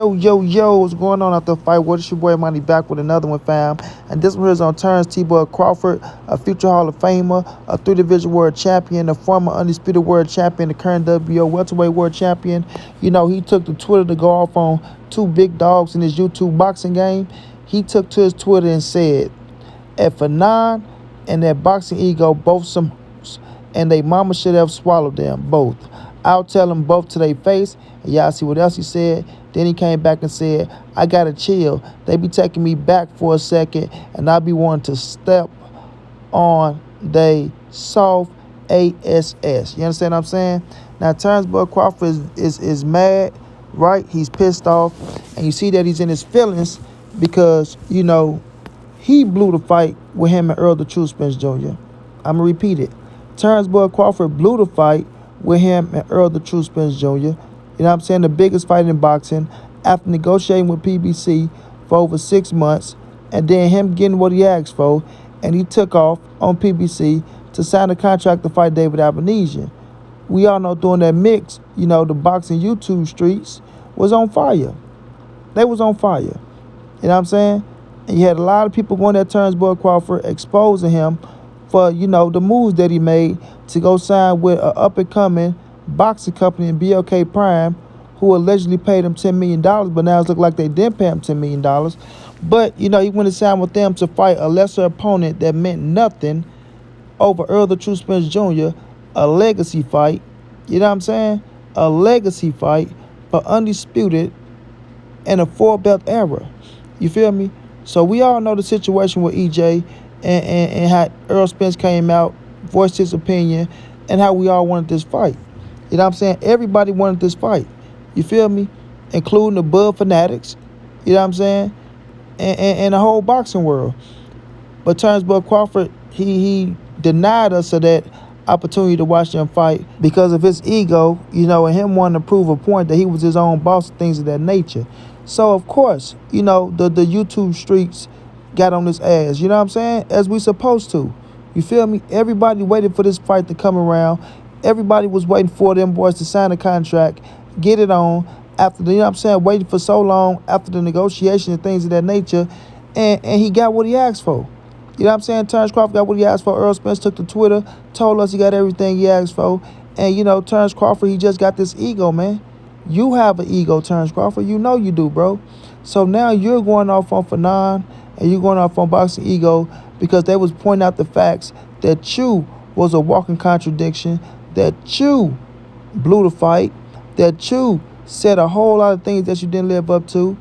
Yo, what's going on out the fight? What is your boy Money back with another one, fam? And this one here is on Terence T-Boy Crawford, a future Hall of Famer, a three-division world champion, a former undisputed world champion, the current WBO welterweight world champion. You know, he took to Twitter to go off on two big dogs in his YouTube boxing game. He took to his Twitter and said, if Fannon and that Boxingego both some hoes, and they mama should have swallowed them both. I'll tell them both to their face. And y'all see what else he said? Then he came back and said, I gotta chill. They be taking me back for a second, and I be wanting to step on they soft ASS. You understand what I'm saying? Now, Terence Crawford is mad, right? He's pissed off, and you see that he's in his feelings because, you know, he blew the fight with him and Earl the True Spence Jr. I'm going to repeat it. Terence Crawford blew the fight with him and Earl the True Spence Jr. You know what I'm saying? The biggest fight in boxing after negotiating with PBC for over 6 months and then him getting what he asked for, and he took off on PBC to sign a contract to fight David Albanesian. We all know during that mix, you know, the boxing YouTube streets was on fire. They was on fire. You know what I'm saying? And you had a lot of people going at Terence Crawford exposing him for, you know, the moves that he made to go sign with an up-and-coming boxing company in BLK Prime, who allegedly paid him $10 million, but now it's look like they didn't pay him $10 million. But, you know, he went to sign with them to fight a lesser opponent that meant nothing over Earl the True Spence Jr., a legacy fight. You know what I'm saying? A legacy fight, but undisputed in a four-belt era. You feel me? So we all know the situation with EJ and how Earl Spence came out, voiced his opinion, and how we all wanted this fight. You know what I'm saying? Everybody wanted this fight. You feel me? Including the Bud fanatics. You know what I'm saying? And the whole boxing world. But Terence Crawford, he denied us of that opportunity to watch them fight because of his ego, you know, and him wanting to prove a point that he was his own boss and things of that nature. So, of course, you know, the YouTube streets got on his ass, you know what I'm saying? As we supposed to. You feel me? Everybody waited for this fight to come around. Everybody was waiting for them boys to sign a contract, get it on, after the, you know what I'm saying, waiting for so long after the negotiation and things of that nature, and he got what he asked for. You know what I'm saying? Terence Crawford got what he asked for. Earl Spence took to Twitter, told us he got everything he asked for. And, you know, Terence Crawford, he just got this ego, man. You have an ego, Terence Crawford. You know you do, bro. So now you're going off on Fannon and you're going off on Boxingego because they was pointing out the facts that you was a walking contradiction, that you blew the fight, that you said a whole lot of things that you didn't live up to.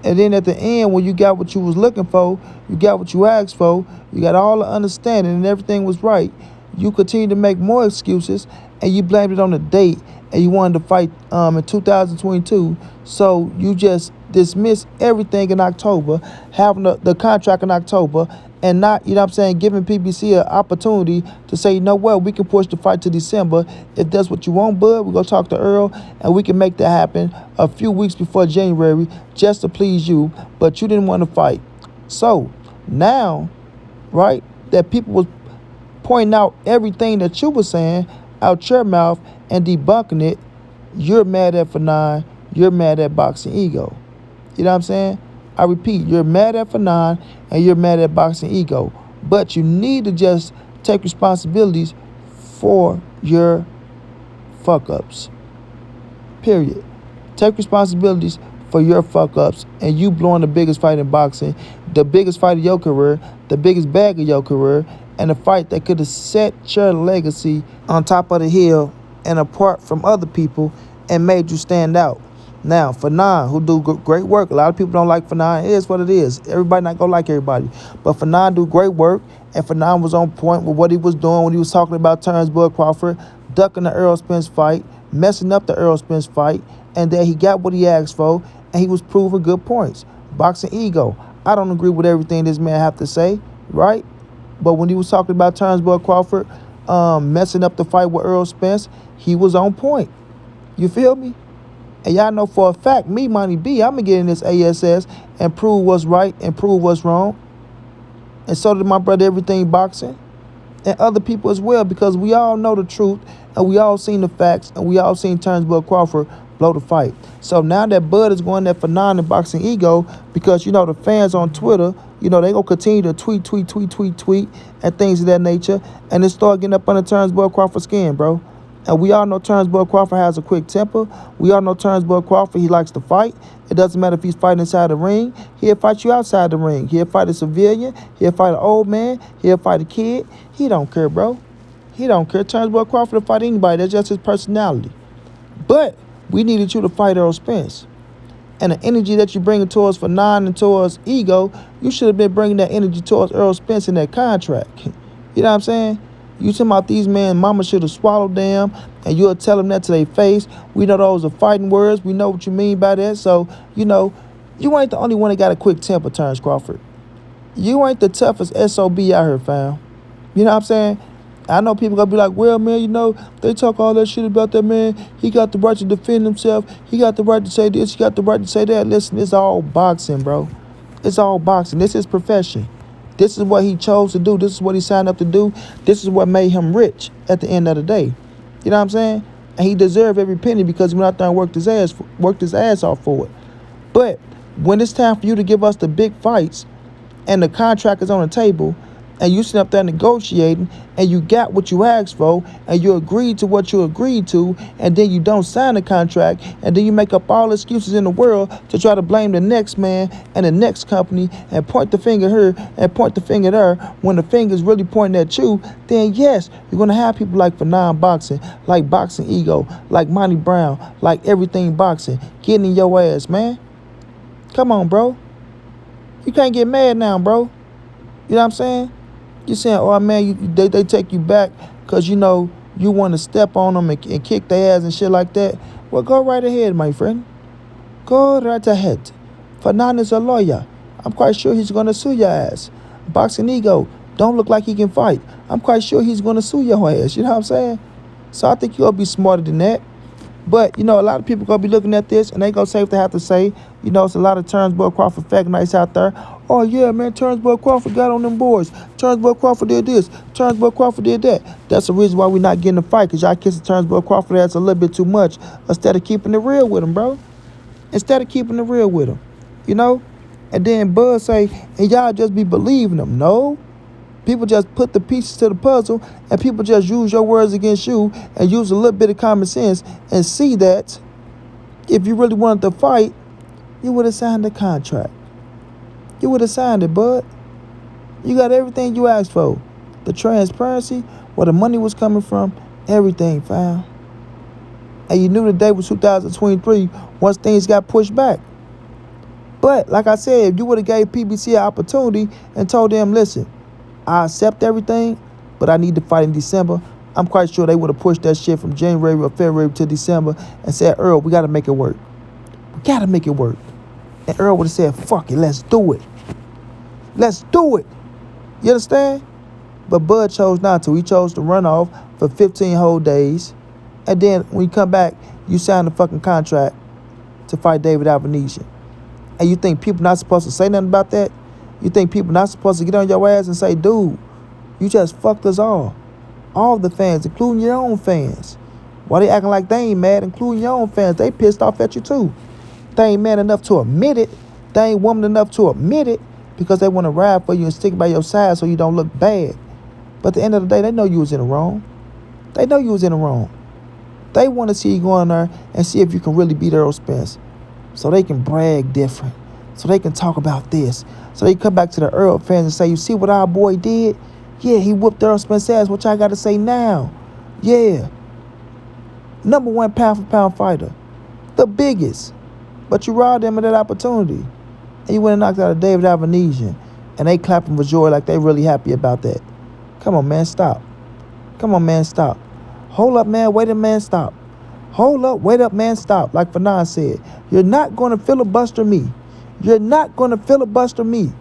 And then at the end, when you got what you was looking for, you got what you asked for, you got all the understanding and everything was right, you continue to make more excuses and you blamed it on the date and you wanted to fight in 2022. So you just dismiss everything in October, having the contract in October, and not, you know what I'm saying, giving PBC an opportunity to say, you know what, we can push the fight to December. If that's what you want, bud, we're going to talk to Earl, and we can make that happen a few weeks before January just to please you, but you didn't want to fight. So now, right, that people was pointing out everything that you were saying out your mouth and debunking it, you're mad at Fannon, you're mad at Boxingego. You know what I'm saying? I repeat, you're mad at Fannon and you're mad at Boxingego. But you need to just take responsibilities for your fuck-ups. Period. Take responsibilities for your fuck-ups and you blowing the biggest fight in boxing, the biggest fight of your career, the biggest bag of your career, and a fight that could have set your legacy on top of the hill and apart from other people and made you stand out. Now, Fannon, who do great work, a lot of people don't like Fannon. It is what it is. Everybody not going to like everybody. But Fannon do great work, and Fannon was on point with what he was doing when he was talking about Terence Crawford, ducking the Earl Spence fight, messing up the Earl Spence fight, and that he got what he asked for, and he was proving good points. Boxingego, I don't agree with everything this man have to say, right? But when he was talking about Terence Crawford messing up the fight with Earl Spence, he was on point. You feel me? And y'all know for a fact, me, Money B, I'm going to get in this ASS and prove what's right and prove what's wrong. And so did my brother Everything Boxing and other people as well, because we all know the truth and we all seen the facts and we all seen Terence Crawford blow the fight. So now that Bud is going there for Fannon and Boxingego because, the fans on Twitter, they going to continue to tweet, and things of that nature. And it start getting up under Terence Bud Crawford's skin, bro. And we all know Terence Bud Crawford has a quick temper. We all know Terence Bud Crawford, he likes to fight. It doesn't matter if he's fighting inside the ring. He'll fight you outside the ring. He'll fight a civilian. He'll fight an old man. He'll fight a kid. He don't care, bro. He don't care. Terence Bud Crawford will fight anybody. That's just his personality. But we needed you to fight Earl Spence. And the energy that you're bringing towards Fannon and towards Ego, you should have been bringing that energy towards Earl Spence in that contract. You know what I'm saying? You talking about these men, mama should have swallowed them, and you'll tell them that to their face. We know those are fighting words. We know what you mean by that. So, you ain't the only one that got a quick temper, Terence Crawford. You ain't the toughest SOB out here, fam. You know what I'm saying? I know people gonna be like, well, man, they talk all that shit about that man. He got the right to defend himself. He got the right to say this. He got the right to say that. Listen, it's all boxing, bro. It's all boxing. This is profession. This is what he chose to do. This is what he signed up to do. This is what made him rich at the end of the day. You know what I'm saying? And he deserved every penny because he went out there and worked his ass off for it. But when it's time for you to give us the big fights and the contract is on the table and you sit up there negotiating and you got what you asked for and you agreed to what you agreed to and then you don't sign the contract and then you make up all excuses in the world to try to blame the next man and the next company and point the finger here and point the finger there when the finger's really pointing at you, then yes, you're going to have people like Fannon Boxing, like Boxingego, like montray-brown, like everything boxing, getting in your ass, man. Come on, bro. You can't get mad now, bro. You know what I'm saying? You're saying, oh, man, they take you back because, you want to step on them and kick their ass and shit like that. Well, go right ahead, my friend. Go right ahead. Fannon is a lawyer. I'm quite sure he's going to sue your ass. Boxingego don't look like he can fight. I'm quite sure he's going to sue your ass. You know what I'm saying? So I think you'll be smarter than that. But, a lot of people going to be looking at this and they going to say what they have to say. It's a lot of Terence Bud Crawford fake nights out there. Oh, yeah, man, Terence Bud Crawford got on them boards. Terence Bud Crawford did this. Terence Bud Crawford did that. That's the reason why we're not getting a fight, because y'all kissing Terence Bud Crawford ass a little bit too much instead of keeping it real with him, bro. Instead of keeping it real with him, And then Bud say, and y'all just be believing him. No. People just put the pieces to the puzzle, and people just use your words against you and use a little bit of common sense and see that if you really wanted to fight, you would have signed the contract. You would have signed it, bud. You got everything you asked for. The transparency, where the money was coming from, everything, fam. And you knew the day was 2023 once things got pushed back. But, like I said, if you would have gave PBC an opportunity and told them, listen, I accept everything, but I need to fight in December, I'm quite sure they would have pushed that shit from January or February to December and said, Earl, we got to make it work. We got to make it work. And Earl would have said, fuck it, let's do it. Let's do it. You understand? But Bud chose not to. He chose to run off for 15 whole days. And then when you come back, you sign the fucking contract to fight David Albanesian. And you think people not supposed to say nothing about that? You think people not supposed to get on your ass and say, dude, you just fucked us all. All the fans, including your own fans. Why they acting like they ain't mad, including your own fans? They pissed off at you too. They ain't man enough to admit it. They ain't woman enough to admit it because they want to ride for you and stick by your side so you don't look bad. But at the end of the day, they know you was in the wrong. They know you was in the wrong. They want to see you go in there and see if you can really beat Earl Spence. So they can brag different. So they can talk about this. So they come back to the Earl fans and say, you see what our boy did? Yeah, he whooped Earl Spence's ass. What y'all got to say now? Yeah. Number 1 pound-for-pound fighter. The biggest. But you robbed them of that opportunity. And you went and knocked out a David Albanesian. And they clapping for joy like they really happy about that. Come on, man, stop. Come on, man, stop. Hold up, man, wait a man, stop. Hold up, wait up, man, stop. Like Fannon said, you're not going to filibuster me. You're not going to filibuster me.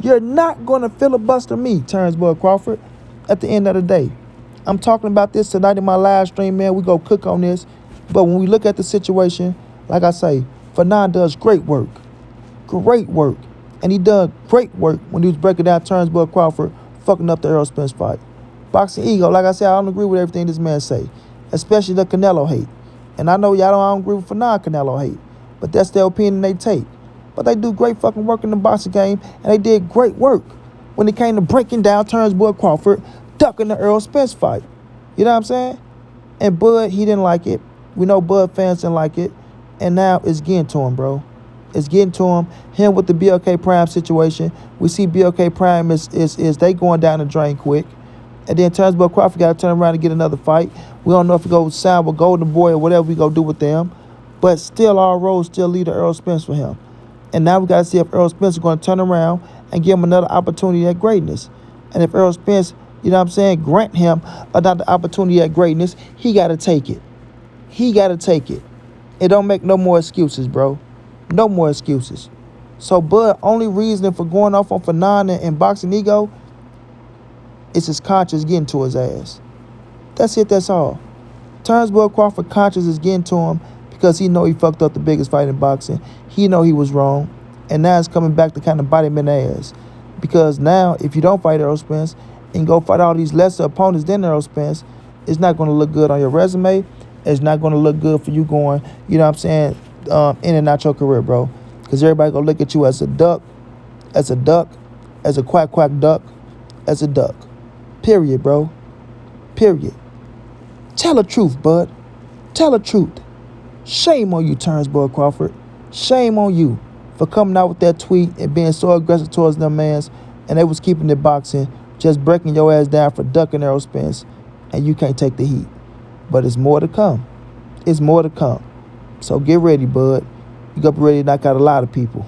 You're not going to filibuster me, Terence Bud Crawford, at the end of the day. I'm talking about this tonight in my live stream, man. We go cook on this. But when we look at the situation, like I say, Fannon does great work. Great work. And he done great work when he was breaking down Terence Bud Crawford, fucking up the Earl Spence fight. Boxingego, like I said, I don't agree with everything this man say, especially the Canelo hate. And I know y'all don't agree with Canelo hate, but that's their opinion they take. But they do great fucking work in the boxing game, and they did great work when it came to breaking down Terence Bud Crawford, ducking the Errol Spence fight. You know what I'm saying? And Bud, he didn't like it. We know Bud fans didn't like it. And now it's getting to him, bro. It's getting to him. Him with the BLK Prime situation. We see BLK Prime is they going down the drain quick. And then Terence Bud Crawford got to turn around and get another fight. We don't know if he go sign with Golden Boy or whatever we go do with them. But still, our road still lead to Errol Spence for him. And now we got to see if Errol Spence is going to turn around and give him another opportunity at greatness. And if Errol Spence, you know what I'm saying, grant him another opportunity at greatness, he got to take it. He got to take it. It don't make no more excuses, bro. No more excuses. So Bud, only reason for going off on Fannon and Boxingego is his conscience getting to his ass. That's it, that's all. Terence Bud Crawford conscience is getting to him because he know he fucked up the biggest fight in boxing. He know he was wrong. And now it's coming back to kind of bite him in the ass. Because now, if you don't fight Errol Spence and go fight all these lesser opponents than Errol Spence, it's not going to look good on your resume. It's not going to look good for you going, you know what I'm saying, in and out your career, bro. Because everybody going to look at you as a duck, as a quack duck, as a duck. Period, bro. Period. Tell the truth, bud. Tell the truth. Shame on you, Terence Bud Crawford. Shame on you for coming out with that tweet and being so aggressive towards them mans, and they was keeping it boxing, just breaking your ass down for ducking Errol Spence, and you can't take the heat. But it's more to come. It's more to come. So get ready, bud. You got to be ready to knock out a lot of people.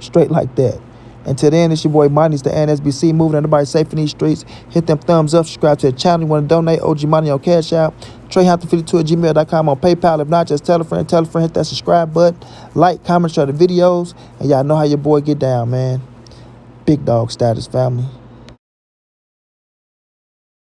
Straight like that. Until then, it's your boy Money. It's the NSBC, moving everybody safe in these streets. Hit them thumbs up, subscribe to the channel. You want to donate, OG Money on Cash App. TreyHumpton52@gmail.com on PayPal. If not, just tell a friend, hit that subscribe button. Like, comment, share the videos. And y'all know how your boy get down, man. Big dog status, family.